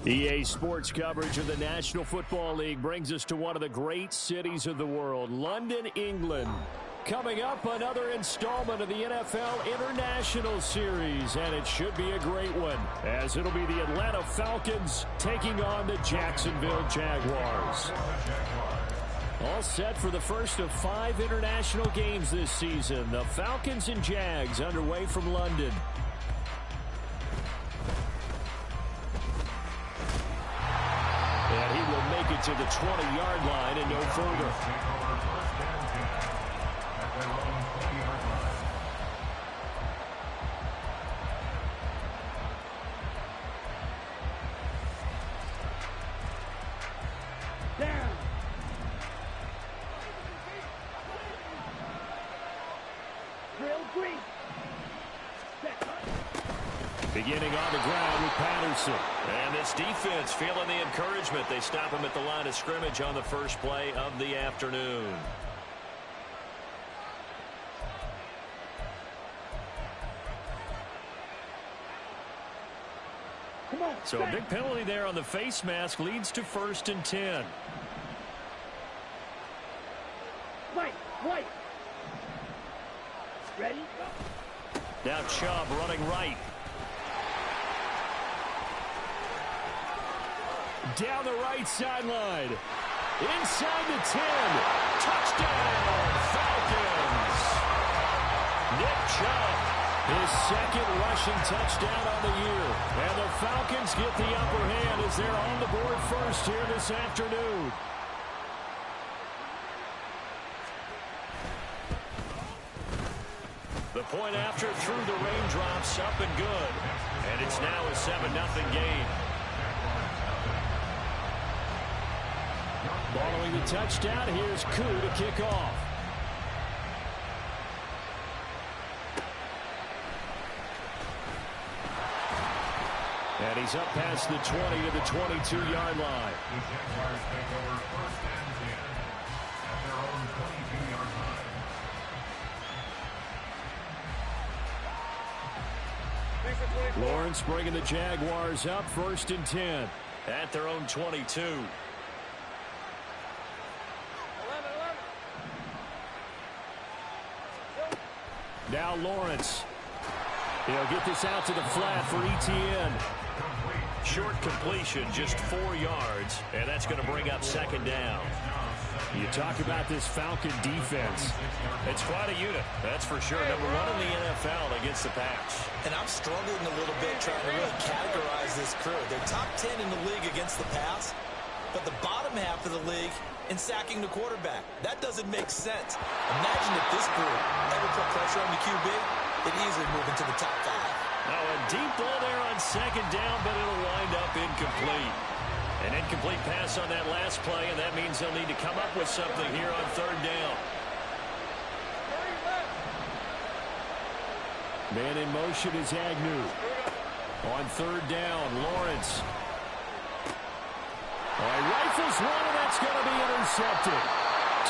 EA Sports coverage of the National Football League brings us to one of the great cities of the world, London, England. Coming up, another installment of the NFL International Series, and it should be a great one, as it'll be the Atlanta Falcons taking on the Jacksonville Jaguars. All set for the first of 5 international games this season. The Falcons and Jags underway from London. And he will make it to the 20-yard line and no further. Beginning on the ground with Patterson. And this defense feeling the encouragement. They stop him at the line of scrimmage on the first play of the afternoon. So a big penalty there on the face mask leads to 1st and 10. White. Ready? Now Chubb running right. Down the right sideline. Inside the 10. Touchdown, Falcons. Nick Chubb, his second rushing touchdown on the year. And the Falcons get the upper hand as they're on the board first here this afternoon. The point after through the raindrops, up and good. And it's now a 7-0 game. Following the touchdown, here's Koo to kick off. And he's up past the 20 to the 22-yard line. Lawrence bringing the Jaguars up, 1st and 10. At their own 22. Now Lawrence. He'll get this out to the flat for ETN. Short completion, just 4 yards, and that's going to bring up 2nd down. You talk about this Falcon defense. It's quite a unit, that's for sure. Number 1 in the NFL against the pass. And I'm struggling a little bit trying to really categorize this crew. They're top 10 in the league against the pass, but the bottom half of the league in sacking the quarterback. That doesn't make sense. Imagine if this group ever put pressure on the QB, they'd easily move into the top 5. Now a deep ball there on 2nd down, but it'll wind up incomplete. An incomplete pass on that last play, and that means they'll need to come up with something here on 3rd down. Man in motion is Agnew. On 3rd down, Lawrence. Rifles one, and that's going to be intercepted.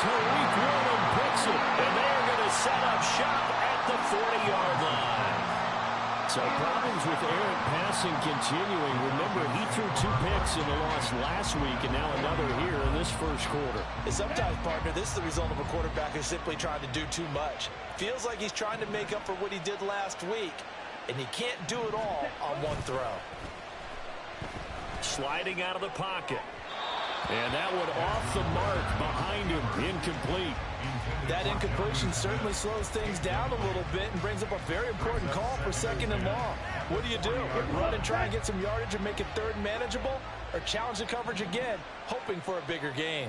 Tariq Woolen picks it, and they're going to set up shop at the 40-yard line. So problems with errant passing continuing. Remember, he threw 2 picks in the loss last week, and now another here in this first quarter. Sometimes, partner, this is the result of a quarterback who's simply trying to do too much. Feels like he's trying to make up for what he did last week, and he can't do it all on one throw. Sliding out of the pocket. And that one off the mark behind him, incomplete. That incompletion certainly slows things down a little bit and brings up a very important call for 2nd and long. What do? Run and try and get some yardage and make it 3rd manageable, or challenge the coverage again, hoping for a bigger gain?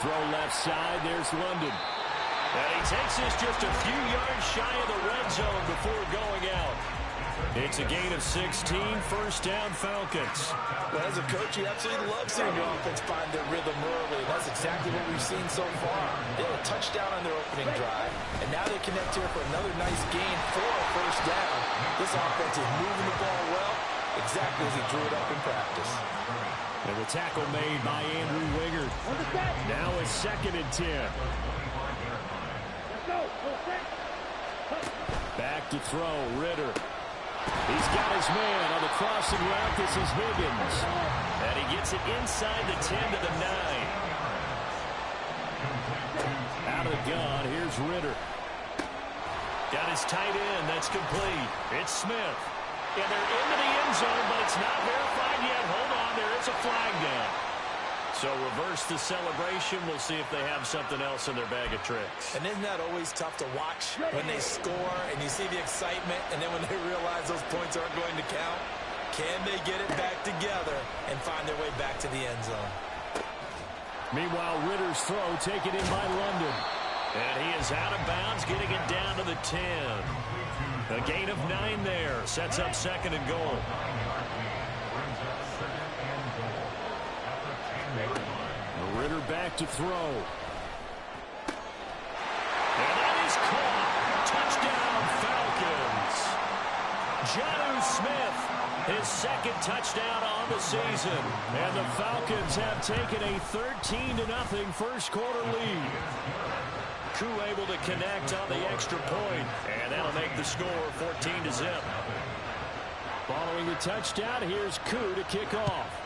Throw left side, there's London. And he takes this just a few yards shy of the red zone before going out. It's a gain of 16, 1st down Falcons. Well, as a coach, you absolutely love seeing your offense find their rhythm early. That's exactly what we've seen so far. They had a touchdown on their opening drive, and now they connect here for another nice gain for a 1st down. This offense is moving the ball well, exactly as he drew it up in practice. And the tackle made by Andrew Wingard. Now a 2nd and 10. Back to throw, Ritter. He's got his man on the crossing route. This is Higgins. And he gets it inside the 10 to the 9. Out of the gun, here's Ritter. Got his tight end. That's complete. It's Smith. And they're into the end zone, but it's not verified yet. Hold on, there is a flag down. So reverse the celebration. We'll see if they have something else in their bag of tricks. And isn't that always tough to watch when they score and you see the excitement, and then when they realize those points aren't going to count? Can they get it back together and find their way back to the end zone? Meanwhile, Ritter's throw taken in by London. And he is out of bounds, getting it down to the 10. A gain of 9 there. Sets up 2nd and goal. Ritter back to throw. And that is caught. Touchdown, Falcons. Jonnu Smith, his 2nd touchdown on the season. And the Falcons have taken a 13-0 first quarter lead. Koo able to connect on the extra point, and that'll make the score 14-0. Following the touchdown, here's Koo to kick off.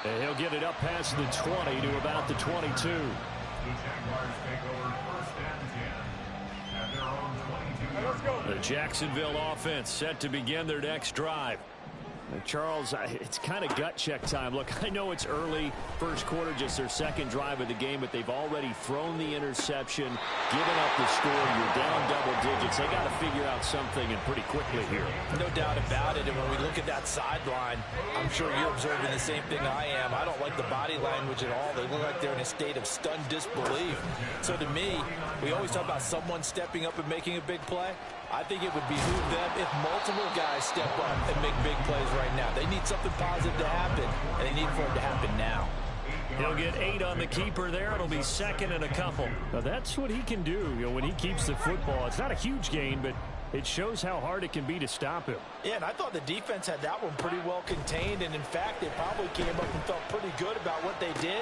And he'll get it up past the 20 to about the 22. The Jaguars take over 1st and 10 at their own 22. Let's go. The Jacksonville offense set to begin their next drive. Charles, it's kind of gut check time. Look, I know it's early, first quarter, just their 2nd drive of the game, but they've already thrown the interception, given up the score. You're down double digits. They got to figure out something, and pretty quickly here. No doubt about it. And when we look at that sideline, I'm sure you're observing the same thing I am. I don't like the body language at all. They look like they're in a state of stunned disbelief. So to me, we always talk about someone stepping up and making a big play. I think it would behoove them if multiple guys step up and make big plays right now. They need something positive to happen, and they need for it to happen now. He'll get 8 on the keeper there. It'll be 2nd and a couple. Now that's what he can do, when he keeps the football. It's not a huge gain, but it shows how hard it can be to stop him. Yeah, and I thought the defense had that one pretty well contained, and in fact, they probably came up and felt pretty good about what they did.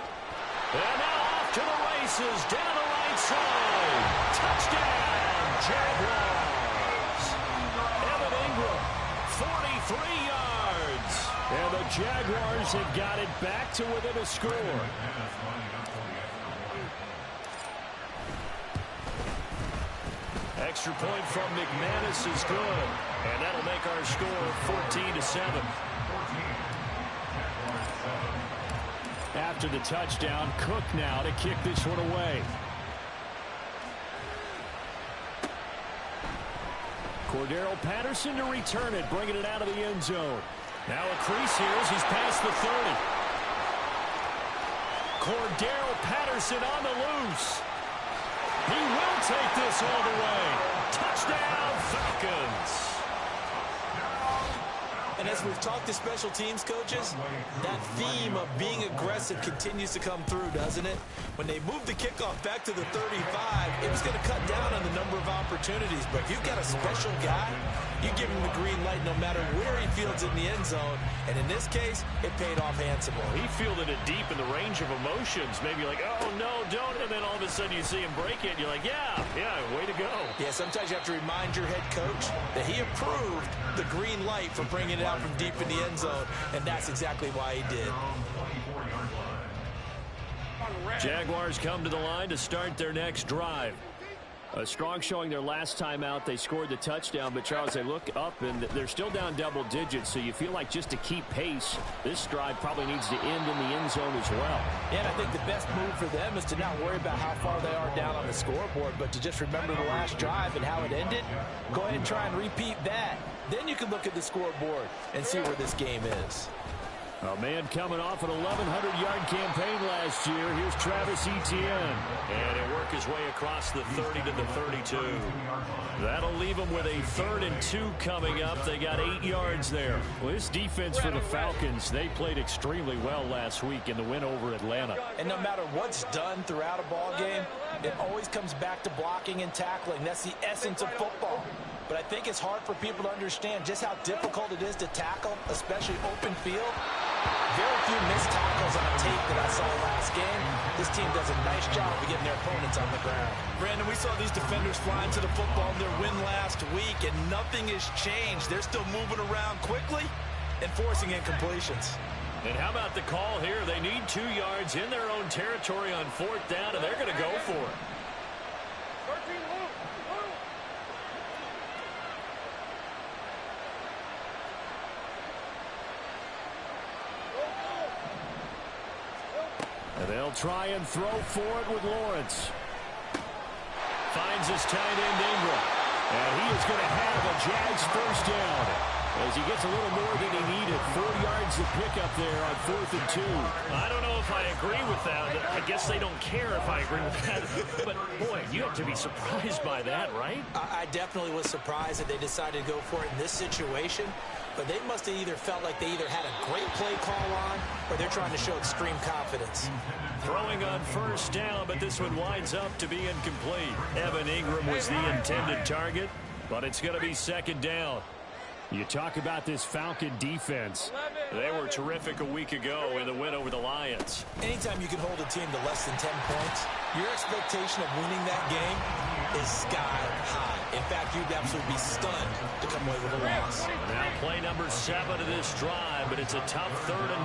And now off to the races, down the right side. Touchdown, Jaguars. 43 yards. And the Jaguars have got it back to within a score. Extra point from McManus is good. And that'll make our score 14-7. After the touchdown, Cook now to kick this one away. Cordero Patterson to return it, bringing it out of the end zone. Now a crease here as he's past the 30. Cordero Patterson on the loose. He will take this all the way. Touchdown, Falcons. And as we've talked to special teams coaches, that theme of being aggressive continues to come through, doesn't it? When they moved the kickoff back to the 35, it was going to cut down on the number of opportunities. But if you've got a special guy, you give him the green light no matter where he fields in the end zone. And in this case, it paid off handsomely. He fielded it deep in the range of emotions. Maybe like, oh, no, don't. And then all of a sudden you see him break it. And you're like, yeah, way to go. Yeah, sometimes you have to remind your head coach that he approved the green light for bringing it out from deep in the end zone. And that's exactly why he did. Jaguars come to the line to start their next drive. A strong showing their last time out. They scored the touchdown, but Charles, they look up and they're still down double digits, so you feel like just to keep pace, this drive probably needs to end in the end zone as well. Yeah, and I think the best move for them is to not worry about how far they are down on the scoreboard, but to just remember the last drive and how it ended. Go ahead and try and repeat that. Then you can look at the scoreboard and see where this game is. A man coming off an 1,100-yard campaign last year. Here's Travis Etienne. And he'll work his way across the 30 to the 32. That'll leave him with a 3rd and 2 coming up. They got 8 yards there. Well, this defense for the Falcons, they played extremely well last week in the win over Atlanta. And no matter what's done throughout a ball game, it always comes back to blocking and tackling. That's the essence of football. But I think it's hard for people to understand just how difficult it is to tackle, especially open field. Very few missed tackles on tape that I saw last game. This team does a nice job of getting their opponents on the ground. Brandon, we saw these defenders flying to the football in their win last week, and nothing has changed. They're still moving around quickly and forcing incompletions. And how about the call here? They need 2 yards in their own territory on 4th down, and they're going to go for it. And they'll try and throw for it with Lawrence. Finds his tight end Ingram. And he is going to have a Jags first down as he gets a little more than he needed. 4 yards to pick up there on 4th and 2. I don't know if I agree with that. I guess they don't care if I agree with that. But, boy, you have to be surprised by that, right? I definitely was surprised that they decided to go for it in this situation. But they must have either felt like they either had a great play call on or they're trying to show extreme confidence. Throwing on first down, but this one winds up to be incomplete. Evan Ingram was the intended target, but it's going to be 2nd down. You talk about this Falcon defense. They were terrific a week ago in the win over the Lions. Anytime you can hold a team to less than 10 points, your expectation of winning that game is sky high. In fact, you'd absolutely be stunned to come away with a loss. Now play number 7 of this drive, but it's a tough 3rd and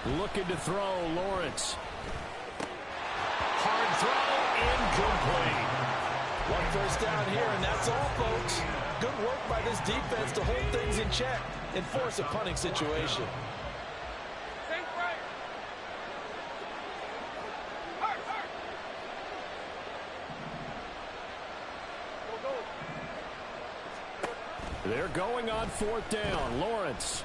9. Looking to throw, Lawrence. Hard throw, incomplete. 1 first down here, and that's all, folks. Good work by this defense to hold things in check and force a punting situation. They're going on 4th down. Lawrence.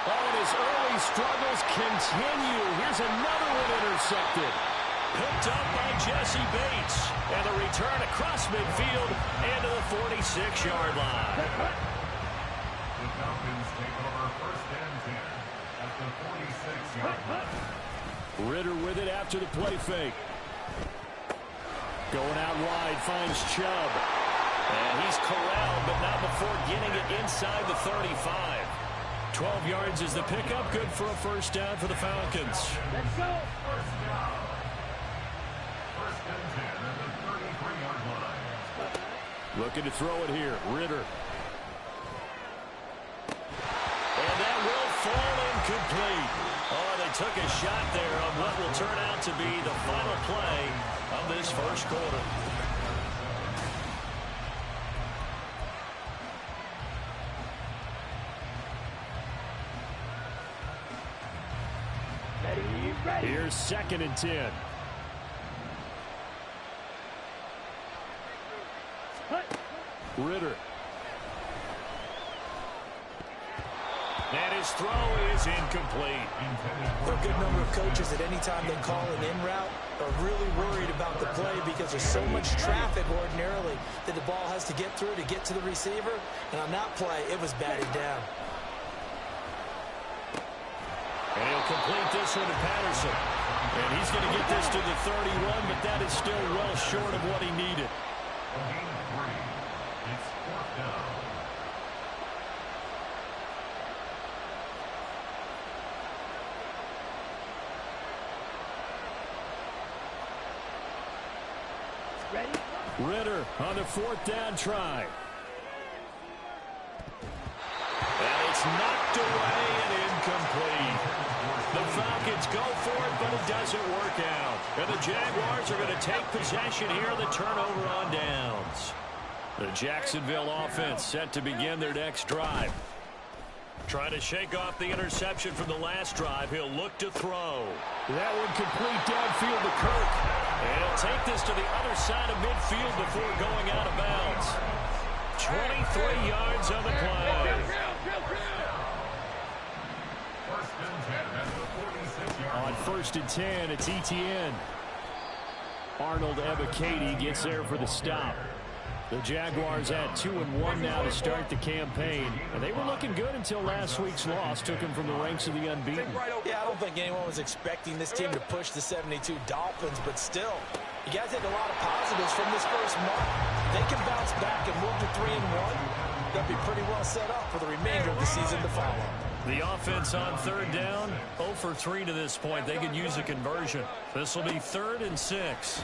Oh, and his early struggles continue. Here's another one intercepted. Picked up by Jesse Bates. And the return across midfield and to the 46-yard line. The Falcons take over 1st and 10 at the 46-yard line. Ritter with it after the play fake. Going out wide, finds Chubb. And he's corralled, but not before getting it inside the 35. 12 yards is the pickup. Good for a first down for the Falcons. Let's go. First down. 1st and 10 at the 33-yard line. Looking to throw it here. Ritter. And that will fall incomplete. Oh, they took a shot there on what will turn out to be the final play of this first quarter. Here's 2nd and 10. Ritter. And his throw is incomplete. For a good number of coaches, at any time they call an in route, are really worried about the play because there's so much traffic ordinarily that the ball has to get through to get to the receiver. And on that play, it was batted down. And he'll complete this one to Patterson. And he's going to get this to the 31, but that is still well short of what he needed. Gain of 3. It's 4th down. Ritter on the 4th down try. And it's knocked away and incomplete. The Falcons go for it, but it doesn't work out. And the Jaguars are going to take possession here on the turnover on downs. The Jacksonville offense set to begin their next drive. Trying to shake off the interception from the last drive. He'll look to throw. That one complete downfield to Kirk. And he'll take this to the other side of midfield before going out of bounds. 23 yards on the play. 1st and 10 at the 46-yard On 1st and 10, it's ETN. Arnold Ebiketie gets there for the stop. The Jaguars had 2-1 now to start the campaign. And they were looking good until last week's loss took them from the ranks of the unbeaten. Yeah, I don't think anyone was expecting this team to push the 72 Dolphins, but still, You got to take a lot of positives from this first month. They can bounce back and move to 3-1. They'll be pretty well set up for the remainder of the season to follow. The offense on third down, 0 for 3 to this point. They could use a conversion. This will be 3rd and 6.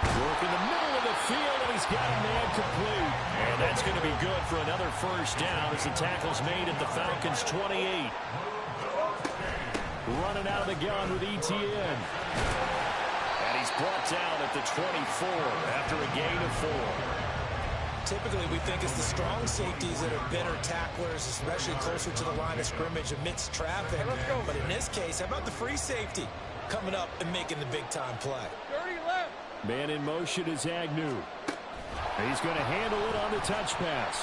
Work in the middle of the field, and he's got a man complete. And that's going to be good for another first down as the tackle's made at the Falcons' 28. Running out of the gun with ETN. And he's brought down at the 24 after a gain of 4. Typically, we think it's the strong safeties that are better tacklers, especially closer to the line of scrimmage amidst traffic. But in this case, how about the free safety coming up and making the big-time play? Man in motion is Agnew. He's going to handle it on the touch pass.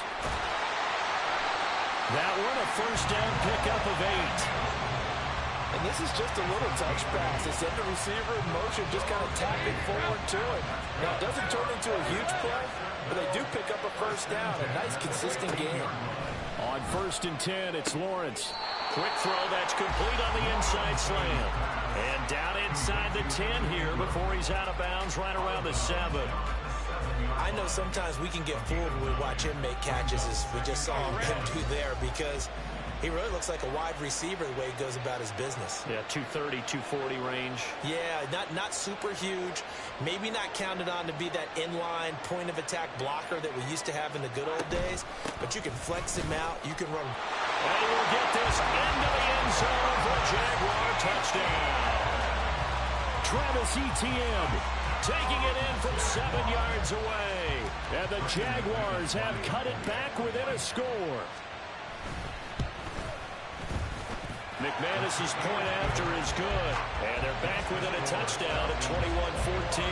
That one a first down pickup of 8. And this is just a little touch pass. They send the receiver in motion, just kind of tapping forward to it. Now, it doesn't turn into a huge play, but they do pick up a first down. A nice, consistent gain. On 1st and 10, it's Lawrence. Quick throw, that's complete on the inside slam. And down inside the 10 here before he's out of bounds right around the 7. I know sometimes we can get fooled when we watch him make catches, as we just saw him do there, because he really looks like a wide receiver the way he goes about his business. Yeah, 230, 240 range. Yeah, not super huge. Maybe not counted on to be that inline point-of-attack blocker that we used to have in the good old days, but you can flex him out. You can run. And he will get this into the end zone for a Jaguar touchdown. Travis Etienne taking it in from 7 yards away. And the Jaguars have cut it back within a score. McManus's point after is good. And they're back within a touchdown at 21-14.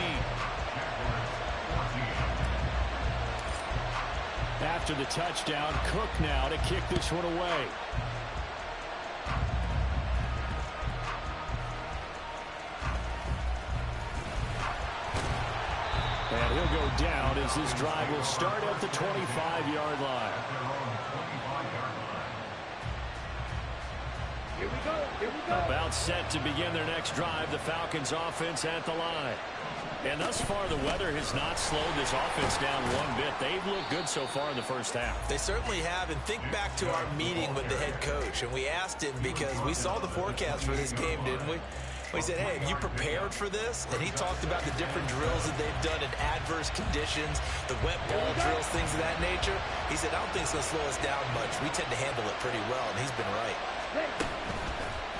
After the touchdown, Cook now to kick this one away. And he'll go down as this drive will start at the 25-yard line. Here we go. About set to begin their next drive. The Falcons offense at the line. And thus far, the weather has not slowed this offense down one bit. They've looked good so far in the first half. They certainly have. And think back to our meeting with the head coach. And we asked him, because we saw the forecast for this game, didn't we? We said, hey, have you prepared for this? And he talked about the different drills that they've done in adverse conditions, the wet ball drills, things of that nature. He said, I don't think it's going to slow us down much. We tend to handle it pretty well, and he's been right.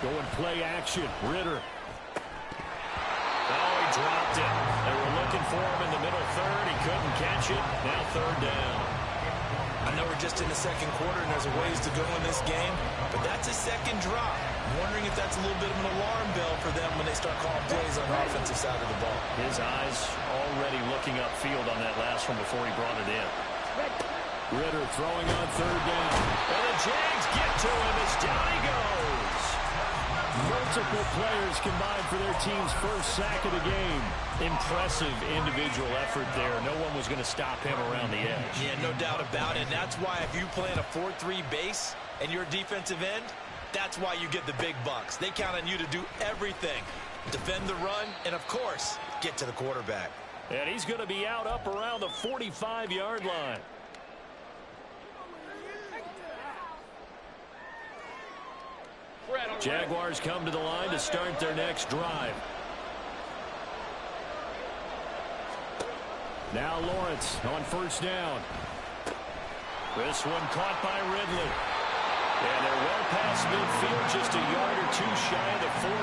Going play action. Ritter. Oh, he dropped it. They were looking for him in the middle third. He couldn't catch it. Now 3rd down. I know we're just in the second quarter and there's a ways to go in this game, but that's a second drop. I'm wondering if that's a little bit of an alarm bell for them when they start calling plays on the offensive side of the ball. His eyes already looking upfield on that last one before he brought it in. Ritter throwing on 3rd down. And the Jags get to him as down he goes. Multiple players combined for their team's first sack of the game. Impressive individual effort there. No one was going to stop him around the edge. Yeah, no doubt about it. And that's why if you play in a 4-3 base and you're a defensive end, that's why you get the big bucks. They count on you to do everything. Defend the run and, of course, get to the quarterback. And he's going to be out up around the 45-yard line. Jaguars come to the line to start their next drive. Now Lawrence on 1st down. This one caught by Ridley. And they're well past midfield, just a yard or two shy of the 40.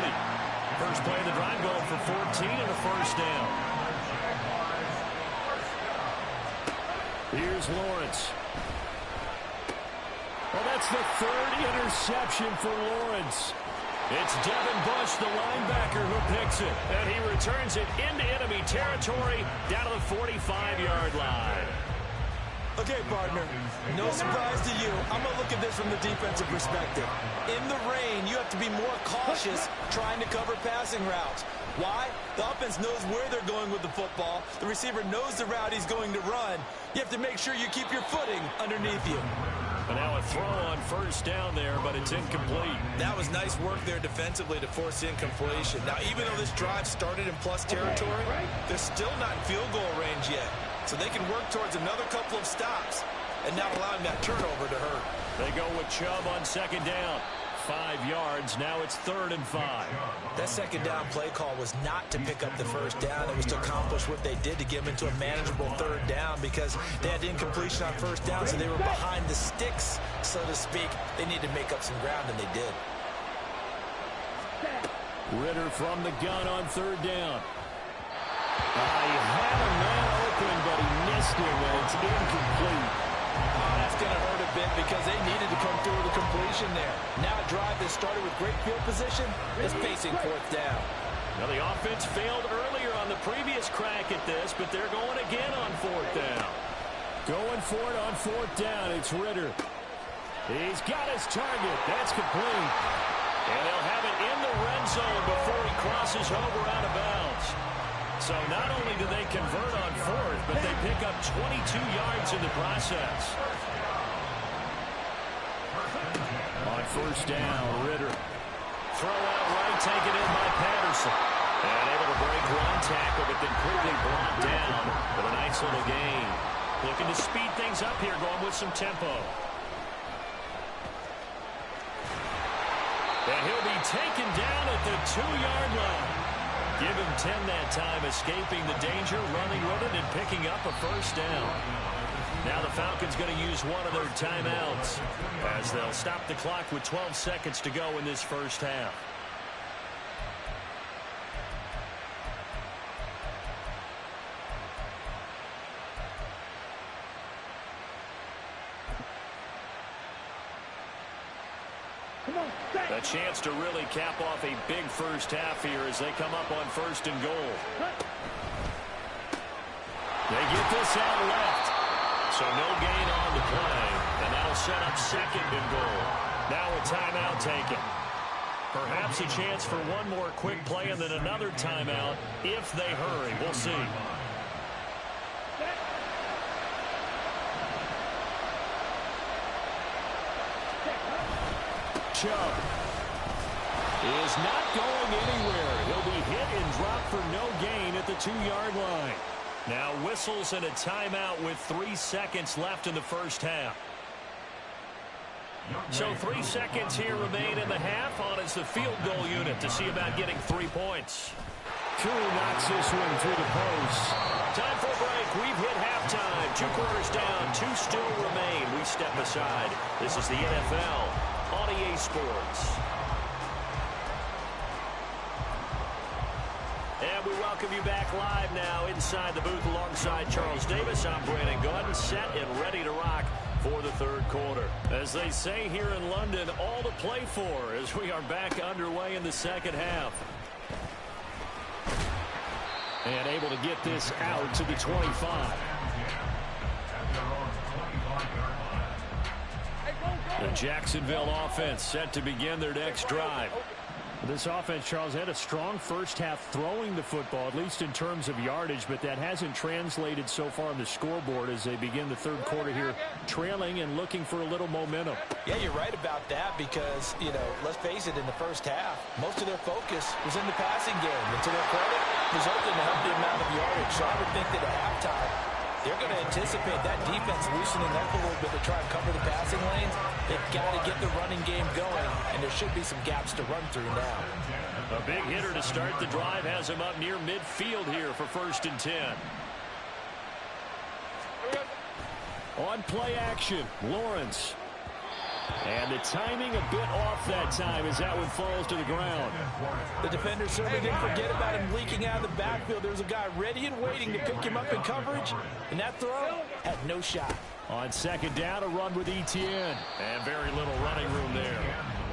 First play of the drive going for 14 and a first down. Here's Lawrence. Well, that's the 3rd interception for Lawrence. It's Devin Bush, the linebacker, who picks it. And he returns it into enemy territory down to the 45-yard line. Okay, partner, no surprise to you. I'm going to look at this from the defensive perspective. In the rain, you have to be more cautious trying to cover passing routes. Why? The offense knows where they're going with the football. The receiver knows the route he's going to run. You have to make sure you keep your footing underneath you. And now a throw on first down there, but it's incomplete. That was nice work there defensively to force incompletion. Now, even though this drive started in plus territory, they're still not in field goal range yet. So they can work towards another couple of stops and not allowing that turnover to hurt. They go with Chubb on second down. 5 yards. Now it's 3rd and 5. That second down play call was not to pick up the first down. It was to accomplish what they did to get them into a manageable 3rd down because they had incompletion on first down, so they were behind the sticks, so to speak. They needed to make up some ground, and they did. Ritter from the gun on 3rd down. He had a man open, but he missed him, and it's incomplete. Oh, that's going to hurt a bit because they needed to come through with a completion there. Now a drive that started with great field position is facing 4th down. Now the offense failed earlier on the previous crack at this, but they're going again on 4th down. Going for it on 4th down. It's Ritter. He's got his target. That's complete. And they'll have it in the red zone before he crosses over out of bounds. So not only do they convert on 4th, but they pick up 22 yards in the process. On 1st down, Ritter. Throw out right, taken in by Patterson. And able to break one tackle, but then quickly brought down with a nice little gain. Looking to speed things up here, going with some tempo. And he'll be taken down at the 2-yard line. Give him 10 that time, escaping the danger, running with it, and picking up a first down. Now the Falcons going to use one of their timeouts as they'll stop the clock with 12 seconds to go in this first half. A chance to really cap off a big first half here as they come up on 1st and goal. They get this out left. So no gain on the play. And that'll set up 2nd and goal. Now a timeout taken. Perhaps a chance for one more quick play and then another timeout if they hurry. We'll see. Chubb is not going anywhere. He'll be hit and dropped for no gain at the 2-yard line. Now whistles and a timeout with 3 seconds left in the first half. So 3 seconds here remain in the half. On is the field goal unit to see about getting 3 points. Kooling knocks this one through the post. Time for a break. We've hit halftime. 2 quarters down. 2 still remain. We step aside. This is the NFL on EA Sports. And we welcome you back live now inside the booth alongside Charles Davis. I'm Brandon Gordon, set and ready to rock for the 3rd quarter. As they say here in London, all to play for as we are back underway in the 2nd half. And able to get this out to the 25. The Jacksonville offense set to begin their next drive. This offense, Charles, had a strong first half throwing the football, at least in terms of yardage, but that hasn't translated so far on the scoreboard as they begin the 3rd quarter here, trailing and looking for a little momentum. Yeah, you're right about that because, let's face it, in the first half, most of their focus was in the passing game. And to their credit, resulted in a healthy amount of yardage. So I would think that at halftime, they're going to anticipate that defense loosening up a little bit to try and cover the passing lanes. They've got to get the running game going, and there should be some gaps to run through now. A big hitter to start the drive has him up near midfield here for 1st and 10. On play action, Lawrence. And the timing a bit off that time as that one falls to the ground. The defender certainly didn't forget about him leaking out of the backfield. There was a guy ready and waiting to pick him up in coverage, and that throw had no shot. On 2nd down, a run with Etienne. And very little running room there.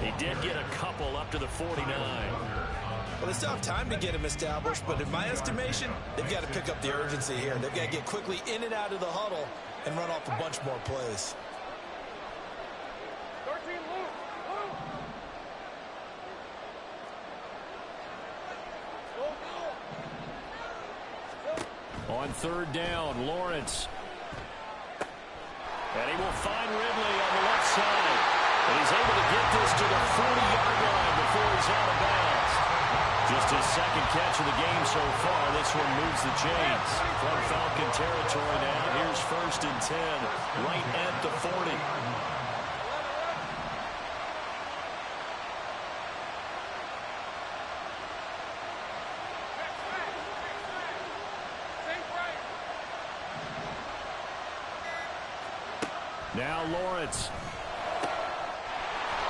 He did get a couple up to the 49. Well, they still have time to get him established, but in my estimation, they've got to pick up the urgency here. They've got to get quickly in and out of the huddle and run off a bunch more plays. On 3rd down, Lawrence. And he will find Ridley on the left inside. And he's able to get this to the 40-yard line before he's out of bounds. Just his second catch of the game so far. This one moves the chains. From Falcon territory now. Here's 1st and 10, right at the 40. Now Lawrence.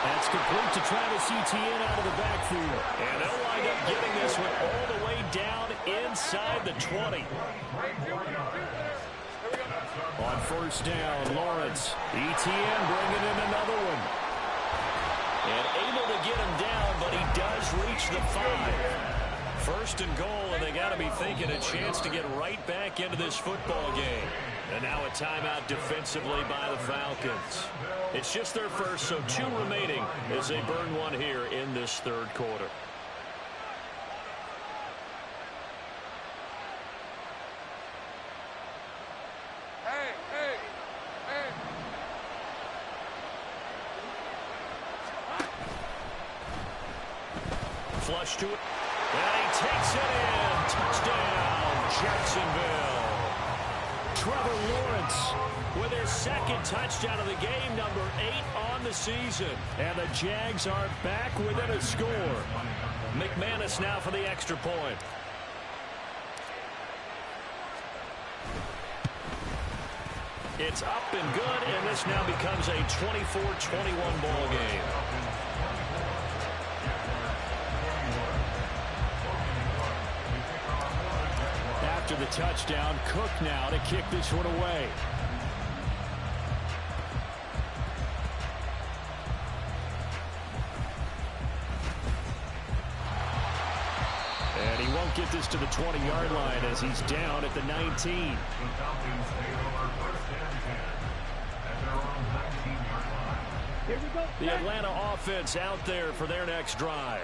That's complete to Travis Etienne out of the backfield. And they'll wind up getting this one all the way down inside the 20. On 1st down, Lawrence. Etienne bringing in another one. And able to get him down, but he does reach the 5. 1st and goal, and they got to be thinking a chance to get right back into this football game. And now a timeout defensively by the Falcons. It's just their first, so 2 remaining as they burn one here in this 3rd quarter. Flush to it. And he takes it in. Touchdown, Jacksonville. Trevor Lawrence With his 2nd touchdown of the game, number 8 on the season. And the Jags are back within a score. McManus now for the extra point. It's up and good, and this now becomes a 24-21 ball game. After the touchdown, Cook now to kick this one away. And he won't get this to the 20-yard line as he's down at the 19. The Atlanta offense out there for their next drive.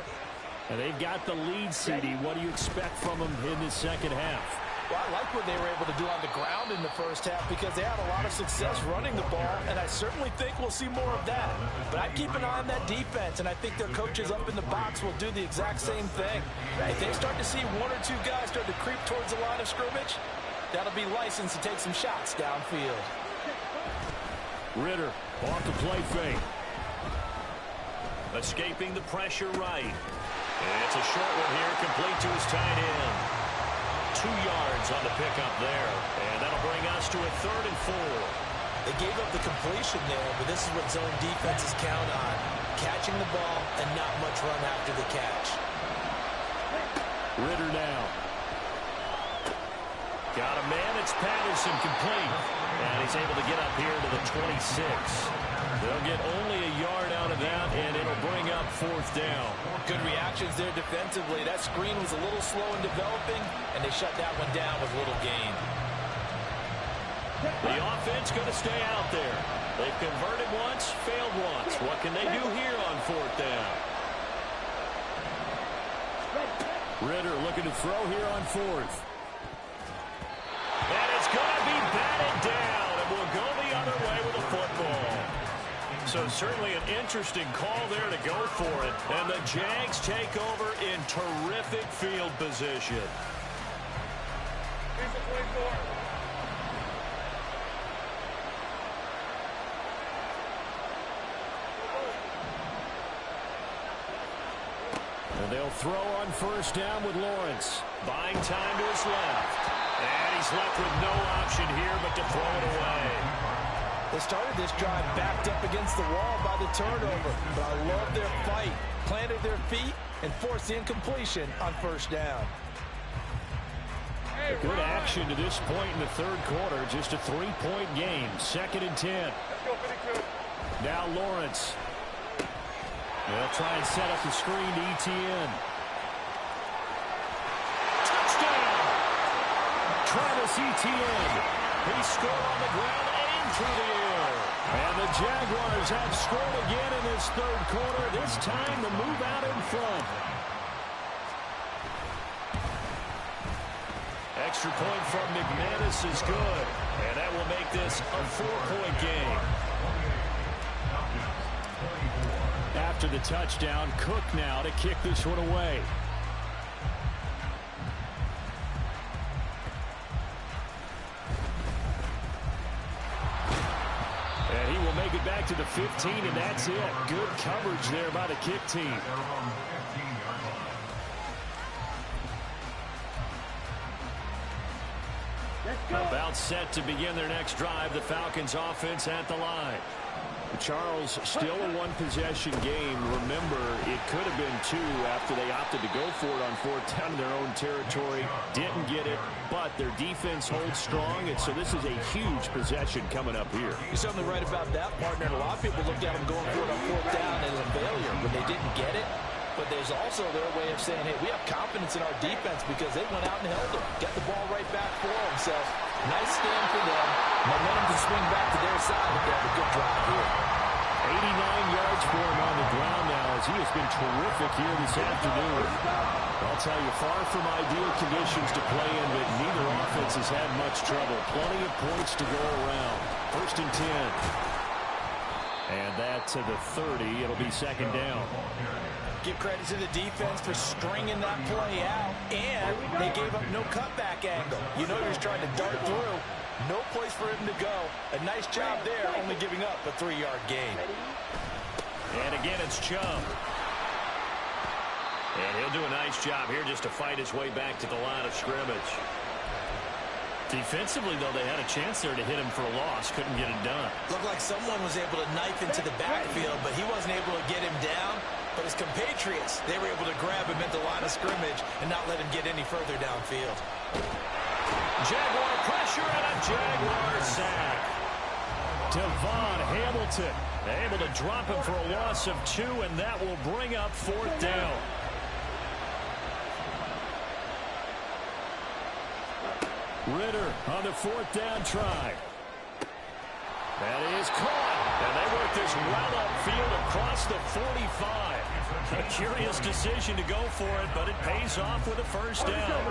And they've got the lead, CD. What do you expect from them in the 2nd half? Well, I like what they were able to do on the ground in the 1st half because they had a lot of success running the ball, and I certainly think we'll see more of that. But I'd keep an eye on that defense, and I think their coaches up in the box will do the exact same thing. If they start to see 1 or 2 guys start to creep towards the line of scrimmage, that'll be licensed to take some shots downfield. Ritter off the play fake. Escaping the pressure right. And it's a short one here, complete to his tight end. 2 yards on the pickup there. And that'll bring us to a 3rd and 4. They gave up the completion there, but this is what zone defenses count on. Catching the ball and not much run after the catch. Ritter now. Got a man, it's Patterson, complete. And he's able to get up here to the 26. They'll get only a yard out of that, and it'll bring up 4th down. Good reactions there defensively. That screen was a little slow in developing, and they shut that one down with little gain. The offense going to stay out there. They've converted once, failed once. What can they do here on 4th down? Ritter looking to throw here on 4th. And it's going to be batted down, and we'll go the other way with the football. So certainly an interesting call there to go for it. And the Jags take over in terrific field position. And they'll throw on 1st down with Lawrence. Buying time to his left. And he's left with no option here but to throw it away. They started this drive backed up against the wall by the turnover, but I love their fight. Planted their feet and forced the incompletion on 1st down. Good action to this point in the 3rd quarter. Just a 3-point game. 2nd and 10. Now Lawrence. They'll try and set up the screen to Etienne. Touchdown! Travis Etienne. He scored on the ground and through the air. And the Jaguars have scored again in this 3rd quarter. This time the move out in front. Extra point from McManus is good. And that will make this a 4-point game. after the touchdown. Cook now to kick this one away. And he will make it back to the 15, and that's it. Good coverage there by the kick team. About set to begin their next drive. The Falcons offense at the line. Charles, still a one-possession game. Remember, it could have been two after they opted to go for it on fourth down in their own territory. Didn't get it, but their defense holds strong, and so this is a huge possession coming up here. You're certainly right about that, partner. And a lot of people looked at them going for it on fourth down as a failure when they didn't get it. But there's also their way of saying, hey, we have confidence in our defense because they went out and held them. Got the ball right back for them. So nice stand for them. Momentum to swing back to their side if they have a good drive here. 89 yards for him on the ground now as he has been terrific here this afternoon. I'll tell you, far from ideal conditions to play in, but neither offense has had much trouble. Plenty of points to go around. 1st and 10. And that to the 30. It'll be 2nd down. Give credit to the defense for stringing that play out, and they gave up no cutback angle. You know you're just trying to dart through. No place for him to go. A nice job there, only giving up a 3-yard gain. And again, it's Chubb. And he'll do a nice job here just to fight his way back to the line of scrimmage. Defensively, though, they had a chance there to hit him for a loss. Couldn't get it done. Looked like someone was able to knife into the backfield, but he wasn't able to get him down. But his compatriots, they were able to grab him at the line of scrimmage and not let him get any further downfield. Jaguar pressure and a Jaguar sack. Devon Hamilton Able to drop him for a loss of 2, and that will bring up 4th down. Ritter on the 4th down try. That is caught. And they work this well upfield across the 45. A curious decision to go for it, but it pays off with a 1st down.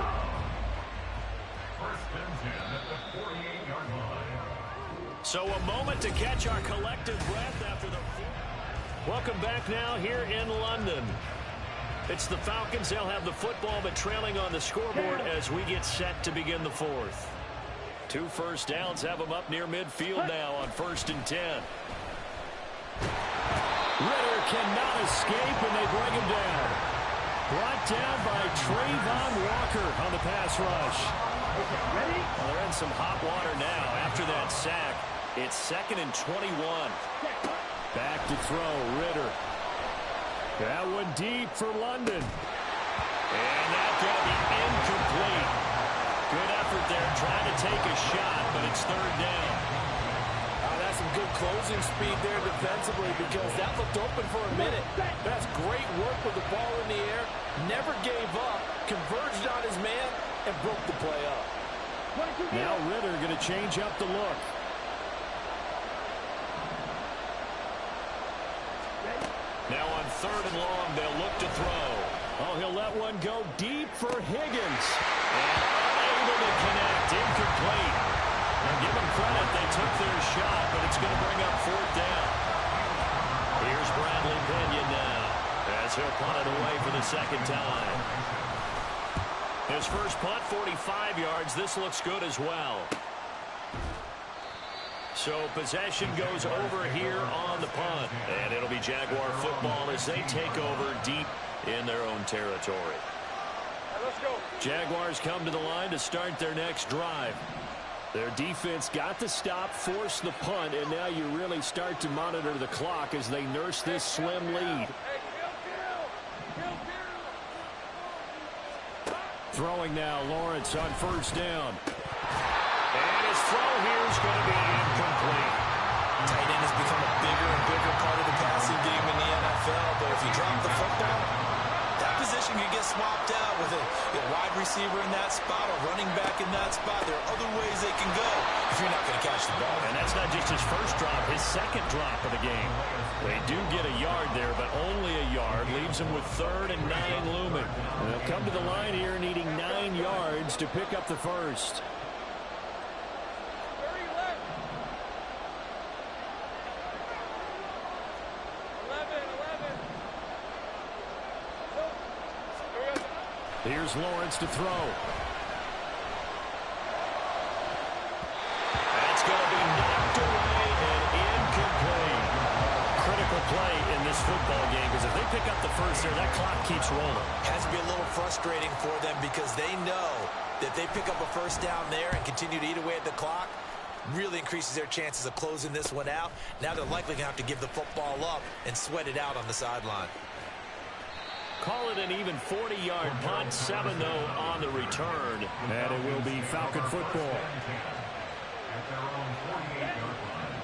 1st and 10 at the 48-yard line. So a moment to catch our collective breath after the... Welcome back now here in London. It's the Falcons. They'll have the football, but trailing on the scoreboard as we get set to begin the 4th. 2 first downs have them up near midfield now on 1st and 10. Ritter cannot escape, and they bring him down. Brought down by Trayvon Walker on the pass rush. Well, they're in some hot water now after that sack. It's 2nd and 21. Back to throw, Ritter. That one deep for London. And that's going to be incomplete. Good effort there trying to take a shot, but it's 3rd down. That's some good closing speed there defensively because that looked open for a minute. That's great work with the ball in the air. Never gave up, converged on his man, and broke the play up. Now Ritter going to change up the look. Now on 3rd and long, they'll look to throw. Oh, he'll let one go deep for Higgins. And unable to connect, incomplete. Now give them credit, they took their shot, but it's going to bring up 4th down. Here's Bradley Pinion now, as he'll punt it away for the 2nd time. His first punt, 45 yards. This looks good as well. So possession goes over here on the punt. And it'll be Jaguar football as they take over deep in their own territory. Let's go. Jaguars come to the line to start their next drive. Their defense got the stop, forced the punt, and now you really start to monitor the clock as they nurse this slim lead. Throwing now, Lawrence on 1st down. And his throw here is going to be incomplete. Tight end has become a bigger and bigger part of the passing game in the NFL, but if you drop the football, that position can get swapped out with a wide receiver in that spot, a running back in that spot. There are other ways they can go if you're not going to catch the ball. And that's not just his first drop, his 2nd drop of the game. They do get a yard there, but only a yard. Leaves them with 3rd and 9 looming. And they'll come to the line here needing 9 yards to pick up the first. Here's Lawrence to throw. That's going to be knocked away and incomplete. Critical play in this football game because if they pick up the first there, that clock keeps rolling. Has to be a little frustrating for them because they know that they pick up a first down there and continue to eat away at the clock, really increases their chances of closing this one out. Now they're likely going to have to give the football up and sweat it out on the sideline. Call it an even 40-yard punt, 7 though on the return, and it will be Falcon football.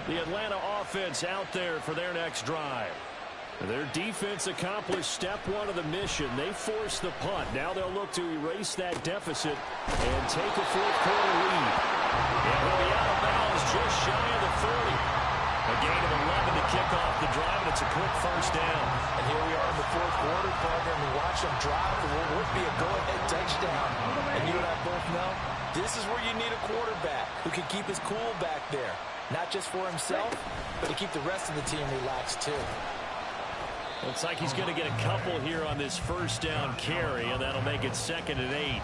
The Atlanta offense out there for their next drive. Their defense accomplished step one of the mission. They forced the punt. Now they'll look to erase that deficit and take a fourth-quarter lead. And he'll be out of bounds just shy of the 40. A gain of 11 to kick off the drive, and it's a quick first down. And here we are in the fourth quarter, partner, and we watch them drive. It would be a go-ahead touchdown. And you and I both know this is where you need a quarterback who can keep his cool back there. Not just for himself, but to keep the rest of the team relaxed too. Looks like he's going to get a couple here on this first down carry, and that'll make it 2nd and 8.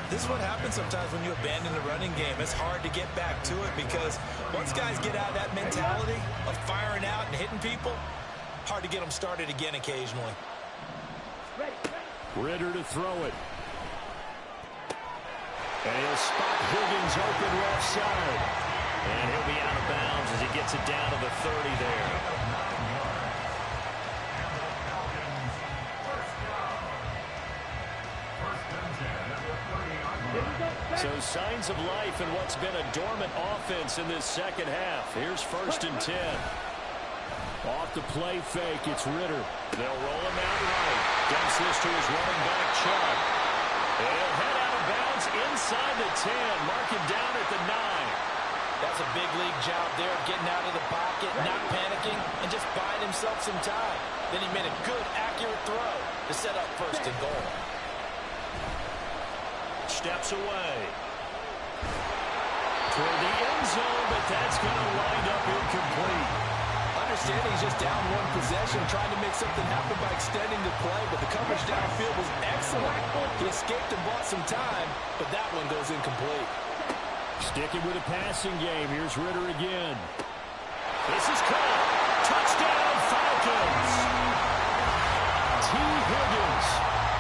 This is what happens sometimes when you abandon the running game. It's hard to get back to it because once guys get out of that mentality of firing out and hitting people, hard to get them started again occasionally. Ritter to throw it. And he'll spot Higgins open left side. And he'll be out of bounds as he gets it down to the 30 there. So signs of life in what's been a dormant offense in this second half. Here's 1st and 10. Off the play fake, it's Ritter. They'll roll him out right. Dumps this to his running back, Chubb. And he'll head out of bounds inside the 10. Mark him down at the 9. That's a big league job there of getting out of the pocket, not panicking, and just buying himself some time. Then he made a good, accurate throw to set up 1st and goal. Steps away. Toward the end zone, but that's going to wind up incomplete. Understanding he's just down one possession, trying to make something happen by extending the play, but the coverage downfield was excellent. He escaped and bought some time, but that one goes incomplete. Sticking with a passing game. Here's Ritter again. This is caught. Touchdown, Falcons. T. Higgins,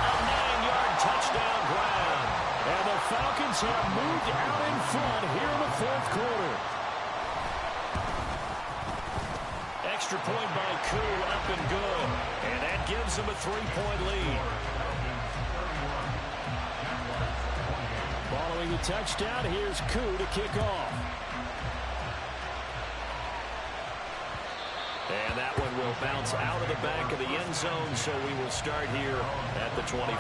a 9-yard touchdown grab. And the Falcons have moved out in front here in the fourth quarter. Extra point by Koo, up and good. And that gives them a 3-point lead. Following the touchdown, here's Koo to kick off. And that one will bounce out of the back of the end zone, so we will start here at the 25.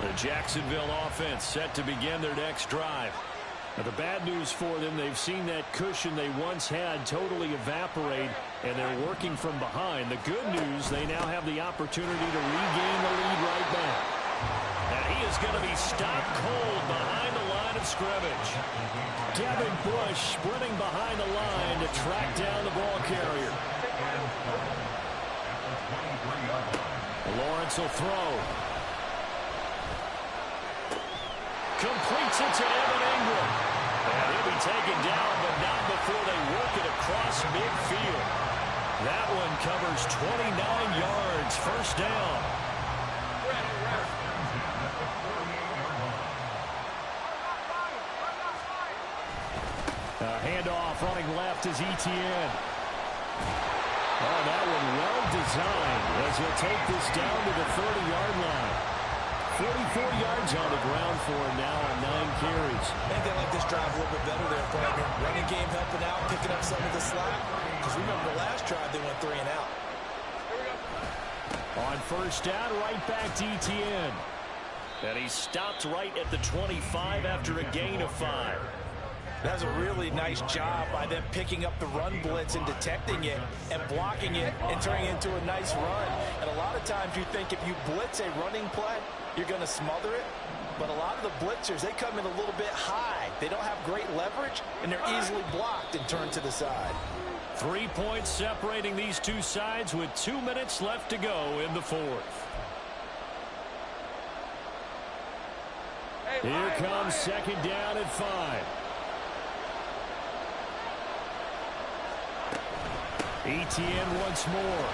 The Jacksonville offense set to begin their next drive. Now, the bad news for them, they've seen that cushion they once had totally evaporate, and they're working from behind. The good news, they now have the opportunity to regain the lead right back. And he is going to be stopped cold behind the line of scrimmage. Devin Bush sprinting behind the line to track down the ball carrier. Lawrence will throw. Completes it to Evan Ingram. And he'll be taken down, but not before they work it across midfield. That one covers 29 yards. First down. Handoff running left is Etienne. Oh, that one well designed as he'll take this down to the 30-yard line. 44 yards on the ground for him now on 9 carries. I think they like this drive a little bit better there, partner. Running game helping out, picking up some of the slack. Because remember the last drive, they went 3 and out. On first down, right back to Etienne. And he stopped right at the 25 after a gain of 5. That's a really nice job by them picking up the run blitz and detecting it and blocking it and turning it into a nice run. And a lot of times you think if you blitz a running play, you're going to smother it. But a lot of the blitzers, they come in a little bit high. They don't have great leverage, and they're easily blocked and turned to the side. 3 points separating these two sides with 2 minutes left to go in the fourth. Here comes second down and 5. Etienne once more.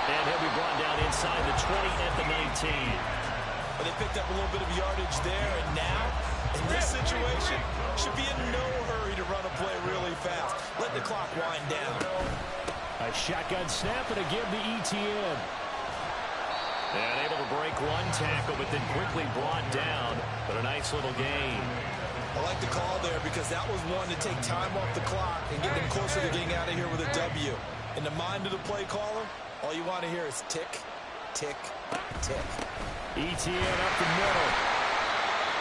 And he'll be brought down inside the 20 at the 19. Well, they picked up a little bit of yardage there, and now, in this situation, should be in no hurry to run a play really fast. Let the clock wind down. A shotgun snap and a give to Etienne. And able to break one tackle, but then quickly brought down. But a nice little gain. I like the call there because that was one to take time off the clock and get them closer to getting out of here with a W. In the mind of the play caller, all you want to hear is tick, tick, tick. Etienne up the middle.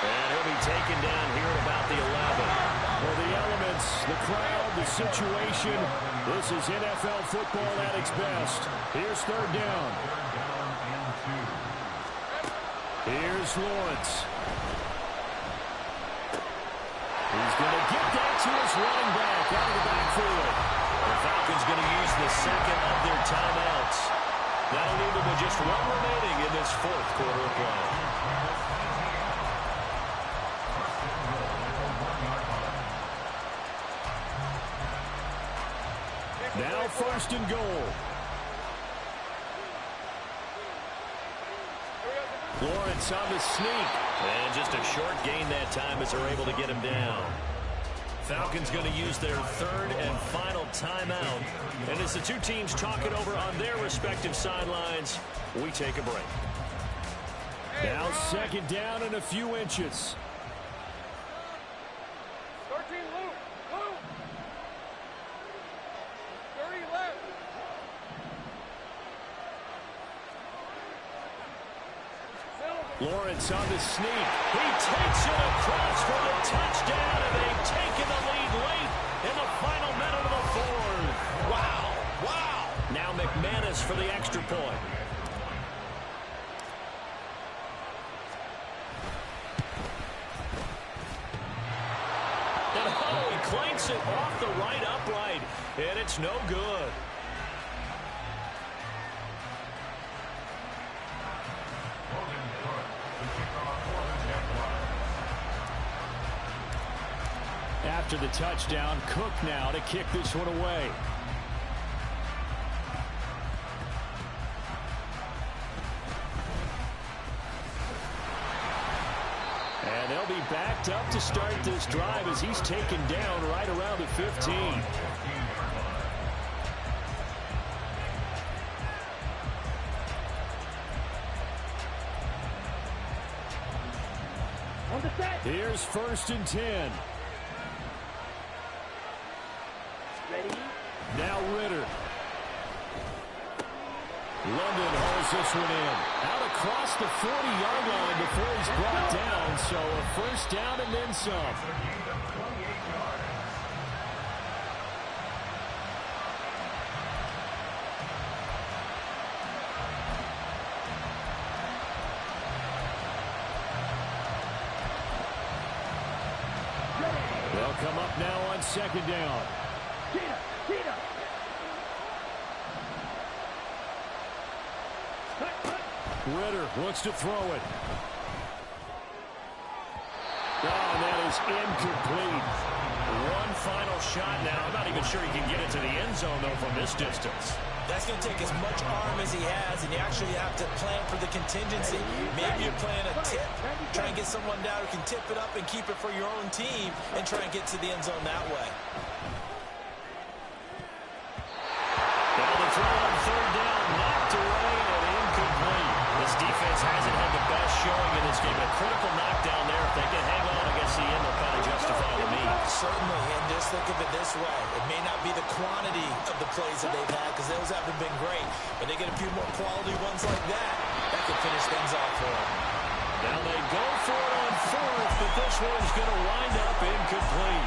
And he'll be taken down here at about the 11. Well, the elements, the crowd, the situation. This is NFL football at its best. Here's third down. Here's Lawrence. He's going to get that to his running back out of the backfield. The Falcons going to use the second of their timeouts. That'll leave them with just one remaining in this fourth quarter of play. Now first and goal. Lawrence on the sneak. And just a short gain that time as they're able to get him down. Falcons going to use their third and final timeout. And as the two teams talk it over on their respective sidelines, we take a break. Now second down and a few inches. 13 loop. 30 left. Lawrence on the sneak. He takes it across for the touchdown, and they've taken the lead late in the final minute of the fourth. Wow, wow. Now McManus for the extra point. And oh, he clanks it off the right upright, and it's no good. After the touchdown, Cook now to kick this one away. And they'll be backed up to start this drive as he's taken down right around the 15. Here's first and 10. Ready? Now Ritter. London holds this one in. Out across the 40-yard line before he's brought down. So a first down and then some. They'll come up now on second down. Ritter wants to throw it. Oh, that is incomplete. One final shot now. I'm not even sure he can get it to the end zone, though, from this distance. That's going to take as much arm as he has, and you actually have to plan for the contingency. Maybe you're playing a tip, try and get someone down who can tip it up and keep it for your own team and try and get to the end zone that way. Now the throw on third down, knocked away and incomplete. This defense hasn't had the best showing in this game. A critical knockdown there. If they can hang on against the end, they'll kind of justify the means. Certainly, and just think of it this way. It may not be the quantity of the plays that they've had because those haven't been great, but they get a few more quality ones like that. That could finish things off for them. Now they go for it on fourth, but this one's going to wind up incomplete.